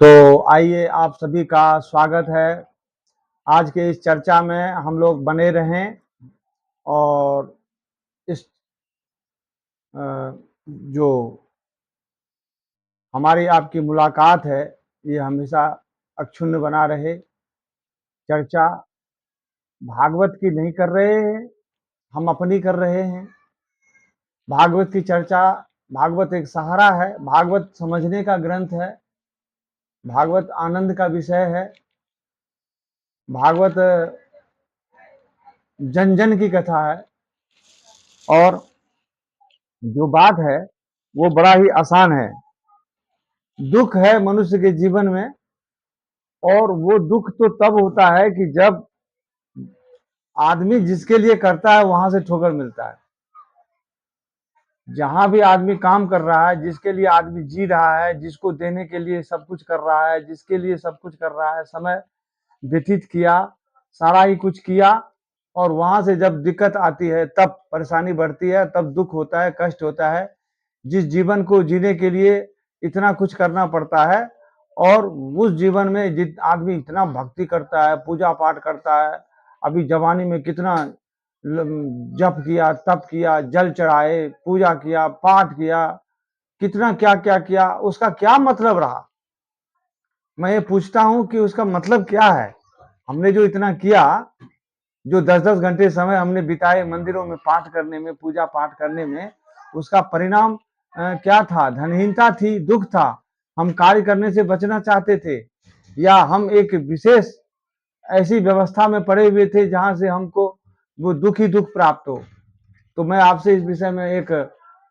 तो आइए आप सभी का स्वागत है। आज के इस चर्चा में हम लोग बने रहें और इस जो हमारी आपकी मुलाकात है ये हमेशा अक्षुण्ण बना रहे। चर्चा भागवत की नहीं कर रहे हैं, हम अपनी कर रहे हैं। भागवत की चर्चा, भागवत एक सहारा है, भागवत समझने का ग्रंथ है, भागवत आनंद का विषय है, भागवत जन जन की कथा है। और जो बात है वो बड़ा ही आसान है। दुख है मनुष्य के जीवन में, और वो दुख तो तब होता है कि जब आदमी जिसके लिए करता है वहां से ठोकर मिलता है। जहां भी आदमी काम कर रहा है, जिसके लिए आदमी जी रहा है, जिसको देने के लिए सब कुछ कर रहा है, जिसके लिए सब कुछ कर रहा है, समय व्यतीत किया, सारा ही कुछ किया, और वहां से जब दिक्कत आती है तब परेशानी बढ़ती है, तब दुख होता है, कष्ट होता है। जिस जीवन को जीने के लिए इतना कुछ करना पड़ता है, और उस जीवन में जित आदमी इतना भक्ति करता है, पूजा पाठ करता है, अभी जवानी में कितना जप किया, तप किया, जल चढ़ाए, पूजा किया, पाठ किया, कितना क्या क्या किया, उसका क्या मतलब रहा? मैं ये पूछता हूं कि उसका मतलब क्या है? हमने जो इतना किया, जो 10-10 घंटे समय हमने बिताए मंदिरों में पाठ करने में, पूजा पाठ करने में, उसका परिणाम क्या था? धनहीनता थी, दुख था, हम कार्य करने से बचना चाहते थे, या हम एक विशेष ऐसी व्यवस्था में पड़े हुए थे जहां से हमको वो दुख ही दुख प्राप्त हो? तो मैं आपसे इस विषय में एक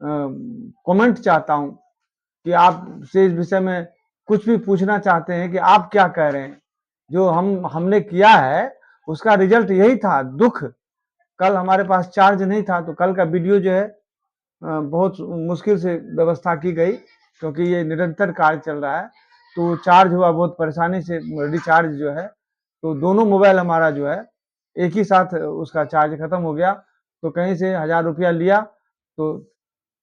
कमेंट चाहता हूं कि आपसे इस विषय में कुछ भी पूछना चाहते हैं कि आप क्या कह रहे हैं? जो हमने किया है उसका रिजल्ट यही था, दुख। कल हमारे पास चार्ज नहीं था, तो कल का वीडियो जो है बहुत मुश्किल से व्यवस्था की गई, क्योंकि ये निरंतर कार्य चल रहा है। तो चार्ज हुआ बहुत परेशानी से, रिचार्ज जो है, तो दोनों मोबाइल हमारा जो है एक ही साथ उसका चार्ज खत्म हो गया। तो कहीं से 1000 रुपया लिया, तो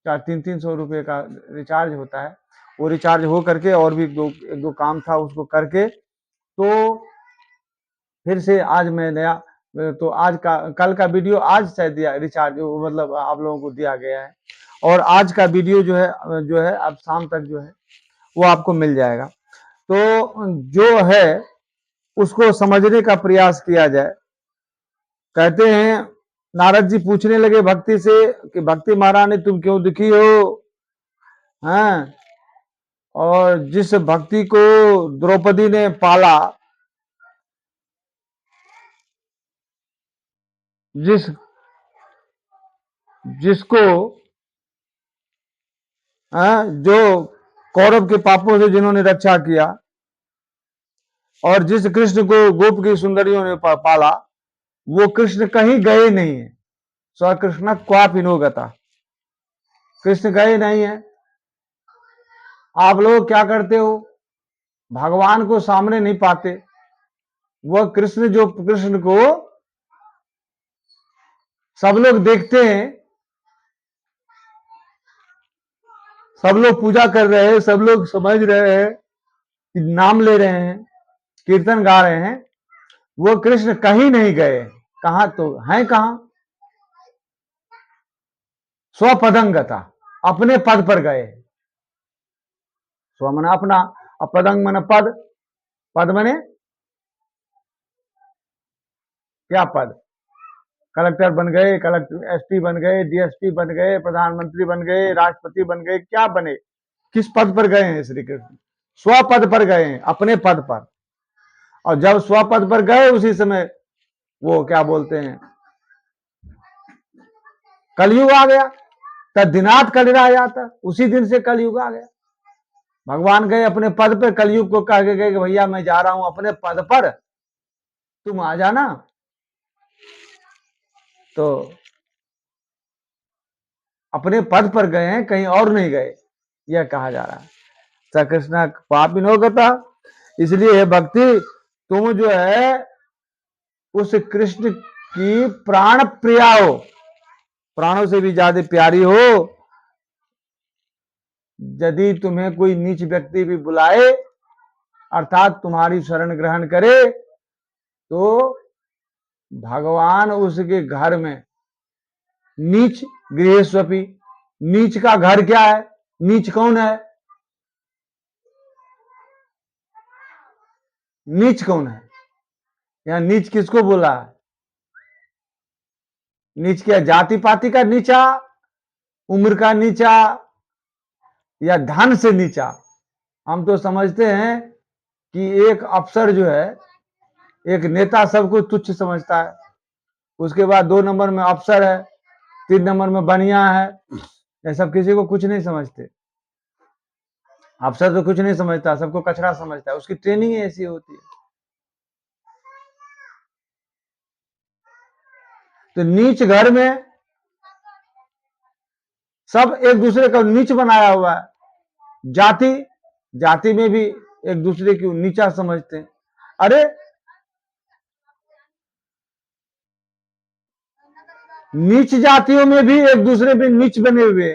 300-300 रुपये का रिचार्ज होता है। वो रिचार्ज हो करके, और भी एक दो काम था उसको करके, तो फिर से आज मैं नया, तो आज का कल का वीडियो आज शायद दिया रिचार्ज, मतलब आप लोगों को दिया गया है, और आज का वीडियो जो है अब शाम तक जो है वो आपको मिल जाएगा। तो जो है उसको समझने का प्रयास किया जाए। कहते हैं, नारद जी पूछने लगे भक्ति से कि भक्ति महारानी तुम क्यों दुखी हो? हैं? और जिस भक्ति को द्रौपदी ने पाला, जिस जिसको जो कौरव के पापों से जिन्होंने रक्षा किया, और जिस कृष्ण को गोप की सुंदरियों ने पाला, वो कृष्ण कहीं गए नहीं है। स्व कृष्ण क्वापि नो गता, कृष्ण गए नहीं है। आप लोग क्या करते हो? भगवान को सामने नहीं पाते। वह कृष्ण, जो कृष्ण को सब लोग देखते हैं, सब लोग पूजा कर रहे हैं, सब लोग समझ रहे हैं, नाम ले रहे हैं, कीर्तन गा रहे हैं, वो कृष्ण कहीं नहीं गए। कहां तो हैं? कहां? स्वपदंगता, अपने पद पर गए। स्व मना अपना, अपदंग मन पद, पद मने क्या पद? कलेक्टर बन गए, कलेक्टर एसपी बन गए, डीएसपी बन गए, प्रधानमंत्री बन गए, राष्ट्रपति बन गए, क्या बने? किस पद पर गए हैं श्री कृष्ण? स्वपद पर गए हैं, अपने पद पर। और जब स्वपद पर गए, उसी समय वो क्या बोलते हैं, कलयुग आ गया। तद्दिनात कलिरा जाता, उसी दिन से कलयुग आ गया। भगवान गए अपने पद पे, कलयुग को कह के गए कि भैया मैं जा रहा हूं अपने पद पर, तुम आ जाना। तो अपने पद पर गए हैं, कहीं और नहीं गए, यह कहा जा रहा है। स कृष्ण पाप विनोगता, इसलिए भक्ति तुम जो है उस कृष्ण की प्राण प्रिया हो, प्राणों से भी ज्यादा प्यारी हो। यदि तुम्हें कोई नीच व्यक्ति भी बुलाए अर्थात तुम्हारी शरण ग्रहण करे तो भगवान उसके घर में नीच गृहस्वपी, नीच का घर क्या है? नीच कौन है? नीच कौन है? यहां नीच किसको बोला है? नीच क्या जाति पाति का नीचा, उम्र का नीचा, या धन से नीचा? हम तो समझते हैं कि एक अफसर जो है, एक नेता सबको तुच्छ समझता है, उसके बाद 2 नंबर में अफसर है, 3 नंबर में बनिया है, ये सब किसी को कुछ नहीं समझते। अफसर तो कुछ नहीं समझता, सबको कचरा समझता है, उसकी ट्रेनिंग ऐसी होती है। तो नीच घर में सब एक दूसरे को नीच बनाया हुआ है। जाति, जाति में भी एक दूसरे को नीचा समझते हैं। अरे नीच जातियों में भी एक दूसरे में नीच बने हुए,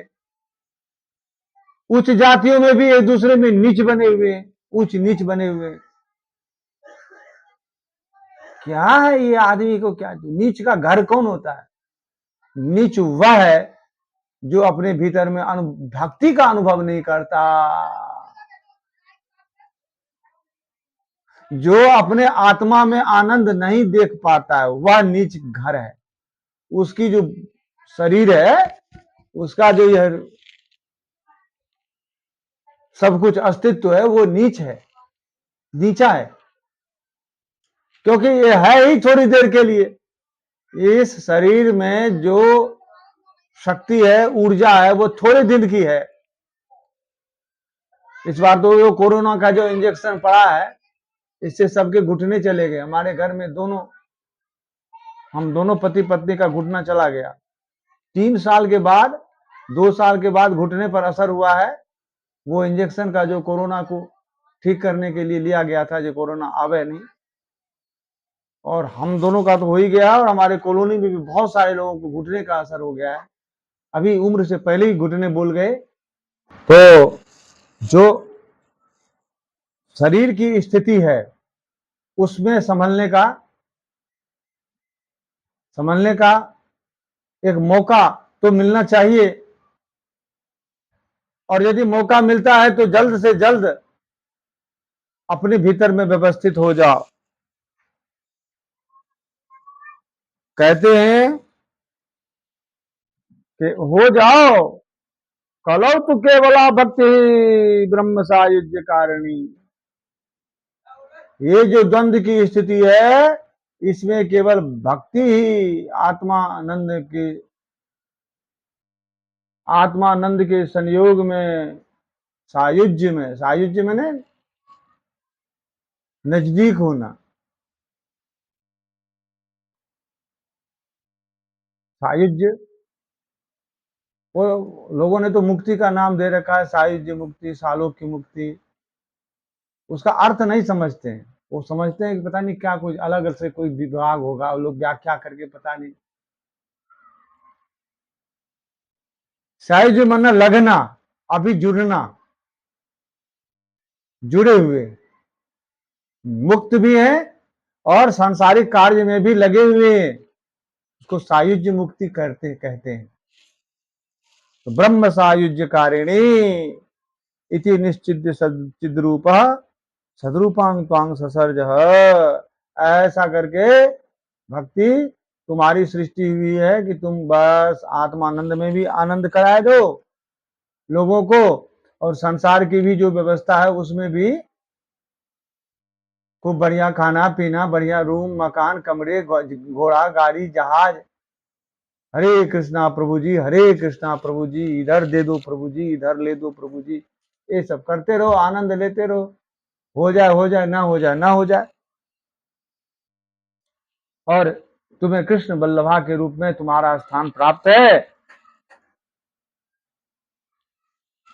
उच्च जातियों में भी एक दूसरे में नीच बने हुए, उच्च नीच बने हुए। क्या है ये आदमी को क्या? नीच का घर कौन होता है? नीच वह है जो अपने भीतर में भक्ति का अनुभव नहीं करता, जो अपने आत्मा में आनंद नहीं देख पाता है, वह नीच घर है। उसकी जो शरीर है, उसका जो यह सब कुछ अस्तित्व है, वो नीच है, नीचा है, क्योंकि ये है ही थोड़ी देर के लिए। इस शरीर में जो शक्ति है, ऊर्जा है, वो थोड़े दिन की है। इस बार तो जो कोरोना का जो इंजेक्शन पड़ा है, इससे सबके घुटने चले गए। हमारे घर में हम दोनों पति पत्नी का घुटना चला गया। 3 साल के बाद, 2 साल के बाद घुटने पर असर हुआ है। वो इंजेक्शन का जो कोरोना को ठीक करने के लिए लिया गया था, जो कोरोना आवे नहीं, और हम दोनों का तो हो ही गया, और हमारे कॉलोनी में भी बहुत सारे लोगों को घुटने का असर हो गया है। अभी उम्र से पहले ही घुटने बोल गए। तो जो शरीर की स्थिति है, उसमें संभलने का एक मौका तो मिलना चाहिए। और यदि मौका मिलता है तो जल्द से जल्द अपने भीतर में व्यवस्थित हो जाओ। कहते हैं कि हो जाओ कलौ तु केवला भक्ति ब्रह्म सायुज्य कारिणी। ये जो द्वंद्व की स्थिति है, इसमें केवल भक्ति ही आत्मानंद के संयोग में, सायुज्य में नजदीक होना। सायुज्य, वो लोगों ने तो मुक्ति का नाम दे रखा है, सायुज्य मुक्ति, सालोक की मुक्ति। उसका अर्थ नहीं समझते हैं। वो समझते हैं कि पता नहीं क्या, कुछ अलग से कोई विभाग होगा, वो लोग व्याख्या करके पता नहीं। सायुज्य माना लगना, अभी जुड़ना, जुड़े हुए, मुक्त भी है और सांसारिक कार्य में भी लगे हुए हैं, उसको सायुज्य मुक्ति कहते हैं। तो ब्रह्म सायुज्य कारिणी इति निश्चिद्य चिद्रूप सदरूपांग त्वांग ससर्ज। ऐसा करके भक्ति तुम्हारी सृष्टि हुई है कि तुम बस आत्मानंद में भी आनंद कराए दो लोगों को, और संसार की भी जो व्यवस्था है उसमें भी खूब बढ़िया खाना पीना, बढ़िया रूम मकान कमरे घोड़ा गाड़ी जहाज। हरे कृष्णा प्रभु जी, हरे कृष्णा प्रभु जी, इधर दे दो प्रभु जी, इधर ले दो प्रभु जी। ये सब करते रहो, आनंद लेते रहो, हो जाए ना हो जाए ना हो जाए। और तुम्हें कृष्ण वल्लभा के रूप में तुम्हारा स्थान प्राप्त है।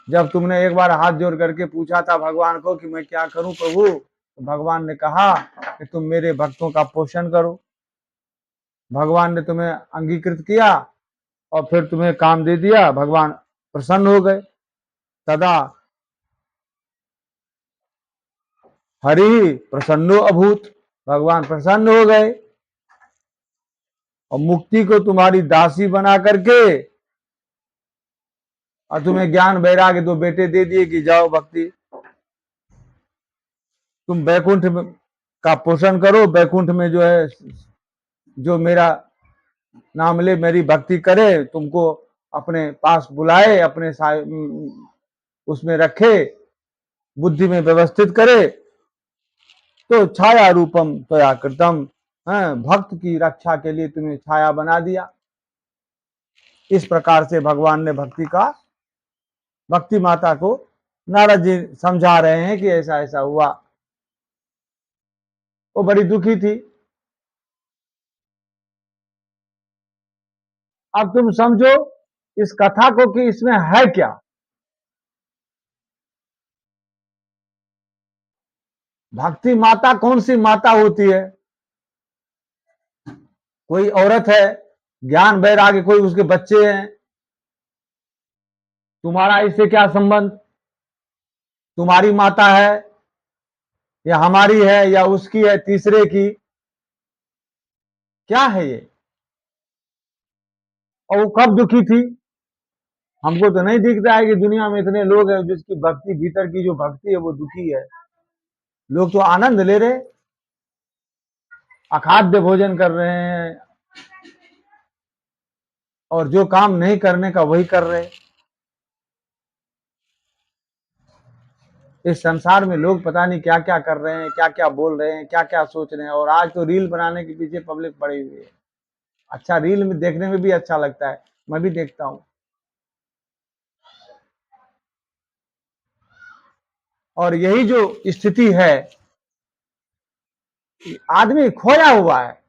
जब तुमने एक बार हाथ जोड़ करके पूछा था भगवान को कि मैं क्या करूं प्रभु, तो भगवान ने कहा कि तुम मेरे भक्तों का पोषण करो। भगवान ने तुम्हें अंगीकृत किया और फिर तुम्हें काम दे दिया, भगवान प्रसन्न हो गए। तदा हरि प्रसन्नो अभूत, भगवान प्रसन्न हो गए और मुक्ति को तुम्हारी दासी बना करके और तुम्हें ज्ञान वैराग्य दो बेटे दे दिए कि जाओ भक्ति, तुम बैकुंठ का पोषण करो, बैकुंठ में जो है जो मेरा नाम ले, मेरी भक्ति करे, तुमको अपने पास बुलाए, अपने उसमें रखे, बुद्धि में व्यवस्थित करे, तो छाया रूपम त्वया कृतम, भक्त की रक्षा के लिए तुम्हें छाया बना दिया। इस प्रकार से भगवान ने भक्ति माता को नारद जी समझा रहे हैं कि ऐसा ऐसा हुआ। वो बड़ी दुखी थी। अब तुम समझो इस कथा को कि इसमें है क्या। भक्ति माता कौन सी माता होती है? कोई औरत है, ज्ञान वैराग्य, कोई उसके बच्चे हैं, तुम्हारा इससे क्या संबंध? तुम्हारी माता है या हमारी है या उसकी है, तीसरे की, क्या है ये? और वो कब दुखी थी? हमको तो नहीं दिखता है कि दुनिया में इतने लोग हैं जिसकी भक्ति, भीतर की जो भक्ति है वो दुखी है। लोग तो आनंद ले रहे, अखाद्य भोजन कर रहे हैं और जो काम नहीं करने का वही कर रहे। इस संसार में लोग पता नहीं क्या क्या कर रहे हैं, क्या क्या बोल रहे हैं, क्या क्या सोच रहे हैं। और आज तो रील बनाने के पीछे पब्लिक पड़ी हुई है। अच्छा, रील में देखने में भी अच्छा लगता है, मैं भी देखता हूं। और यही जो स्थिति है, आदमी खोया हुआ है।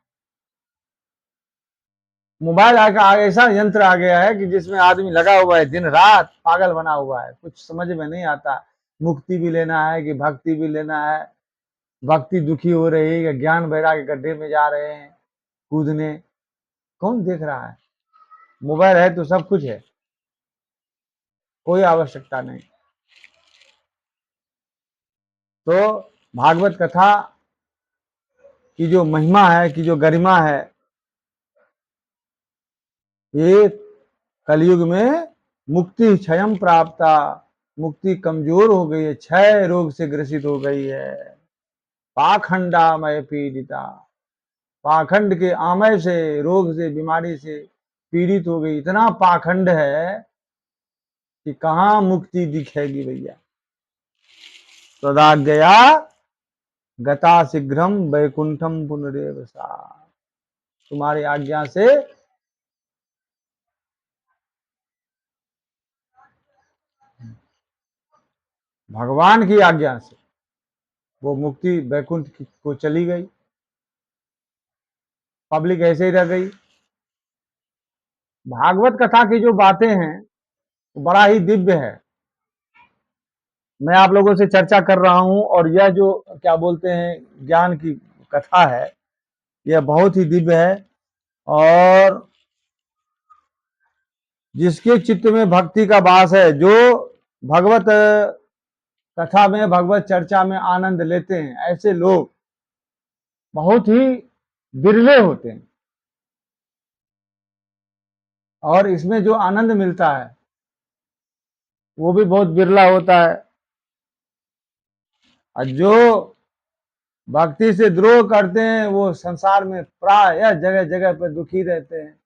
मोबाइल ऐसा यंत्र आ गया है कि जिसमें आदमी लगा हुआ है, दिन रात पागल बना हुआ है, कुछ समझ में नहीं आता। मुक्ति भी लेना है कि भक्ति भी लेना है, भक्ति दुखी हो रही है, ज्ञान वैराग्य गड्ढे में जा रहे हैं कूदने, कौन देख रहा है? मोबाइल है तो सब कुछ है, कोई आवश्यकता नहीं। तो भागवत कथा की जो महिमा है, की जो गरिमा है, ये कलयुग में मुक्ति क्षयम प्राप्ता, मुक्ति कमजोर हो गई है, क्षय रोग से ग्रसित हो गई है। पाखंडामय पीड़िता, पाखंड के आमय से, रोग से, बीमारी से पीड़ित हो गई। इतना पाखंड है कि कहां मुक्ति दिखेगी भैया। तदाज्ञया गता शीघ्रम वैकुंठम पुनरेव सा, तुम्हारी आज्ञा से भगवान की आज्ञा से वो मुक्ति वैकुंठ को चली गई। पब्लिक ऐसे ही रह गई। भागवत कथा की जो बातें हैं वो बड़ा ही दिव्य है। मैं आप लोगों से चर्चा कर रहा हूं और यह जो क्या बोलते हैं ज्ञान की कथा है, यह बहुत ही दिव्य है। और जिसके चित्त में भक्ति का वास है, जो भगवत कथा में, भगवत चर्चा में आनंद लेते हैं, ऐसे लोग बहुत ही बिरले होते हैं। और इसमें जो आनंद मिलता है वो भी बहुत बिरला होता है। और जो भक्ति से द्रोह करते हैं वो संसार में प्राय जगह जगह पर दुखी रहते हैं।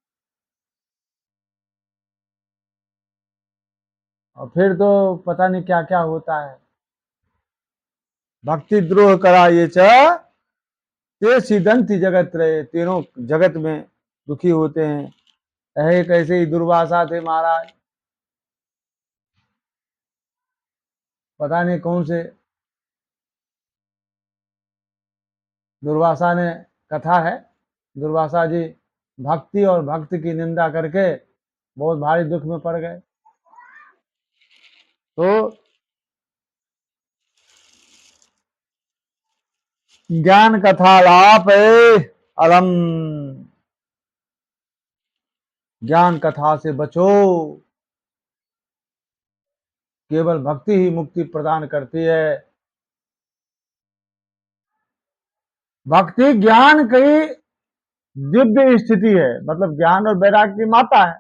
और फिर तो पता नहीं क्या क्या होता है। भक्ति द्रोह करा ये ते सिदंती जगत रहे, तीनों जगत में दुखी होते हैं। एक ऐसे ही दुर्वासा थे महाराज, पता नहीं कौन से दुर्वासा ने, कथा है, दुर्वासा जी भक्ति और भक्त की निंदा करके बहुत भारी दुख में पड़ गए। तो ज्ञान कथा लाप अलम, ज्ञान कथा से बचो, केवल भक्ति ही मुक्ति प्रदान करती है। भक्ति ज्ञान की दिव्य स्थिति है, मतलब ज्ञान और वैराग्य की माता है।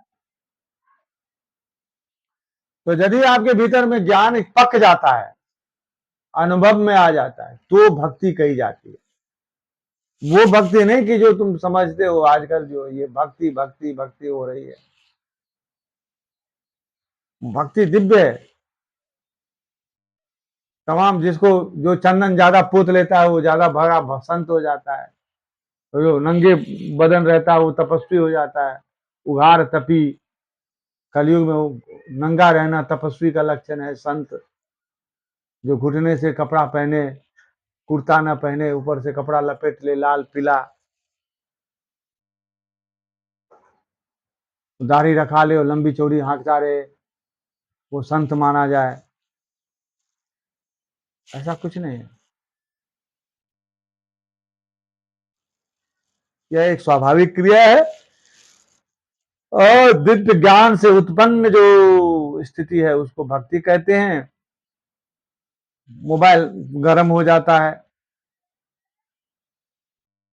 तो यदि आपके भीतर में ज्ञान पक जाता है, अनुभव में आ जाता है, तो भक्ति कही जाती है। वो भक्ति नहीं कि जो तुम समझते हो आजकल, जो ये भक्ति भक्ति भक्ति हो रही है। भक्ति दिव्य है। तमाम जिसको जो चंदन ज्यादा पोत लेता है वो ज्यादा भगा संत हो जाता है, तो जो नंगे बदन रहता है वो तपस्वी हो जाता है। उघार तपी, कलयुग में वो नंगा रहना तपस्वी का लक्षण है। संत जो घुटने से कपड़ा पहने, कुर्ता न पहने, ऊपर से कपड़ा लपेट ले लाल पीला, दाढ़ी रखा ले और लंबी चौड़ी हाँकता रहे, वो संत माना जाए, ऐसा कुछ नहीं है। यह एक स्वाभाविक क्रिया है और दिव्य ज्ञान से उत्पन्न जो स्थिति है उसको भक्ति कहते हैं। मोबाइल गर्म हो जाता है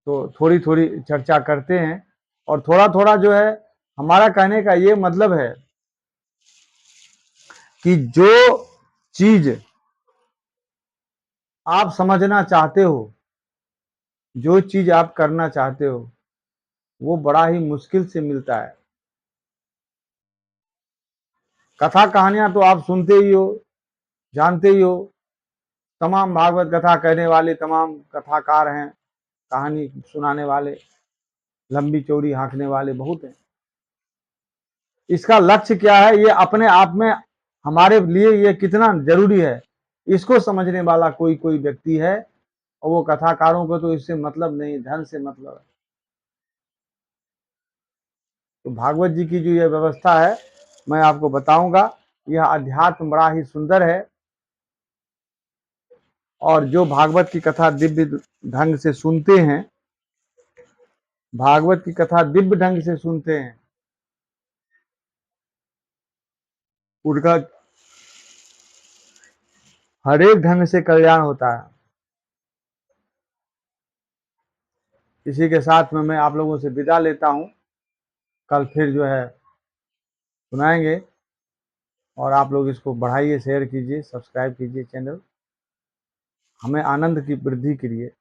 तो थोड़ी थोड़ी चर्चा करते हैं, और थोड़ा थोड़ा जो है, हमारा कहने का ये मतलब है कि जो चीज आप समझना चाहते हो, जो चीज आप करना चाहते हो, वो बड़ा ही मुश्किल से मिलता है। कथा कहानियां तो आप सुनते ही हो, जानते ही हो। तमाम भागवत कथा कहने वाले तमाम कथाकार हैं, कहानी सुनाने वाले, लंबी चौड़ी हाँकने वाले बहुत हैं। इसका लक्ष्य क्या है, ये अपने आप में हमारे लिए ये कितना जरूरी है, इसको समझने वाला कोई कोई व्यक्ति है, और वो कथाकारों को तो इससे मतलब नहीं, धन से मतलब है। तो भागवत जी की जो ये व्यवस्था है, मैं आपको बताऊंगा। यह अध्यात्म बड़ा ही सुंदर है, और जो भागवत की कथा दिव्य ढंग से सुनते हैं, भागवत की कथा दिव्य ढंग से सुनते हैं, उनका हर एक ढंग से कल्याण होता है। इसी के साथ में मैं आप लोगों से विदा लेता हूं। कल फिर जो है सुनाएंगे, और आप लोग इसको बढ़ाइए, शेयर कीजिए, सब्सक्राइब कीजिए चैनल, हमें आनंद की वृद्धि के लिए।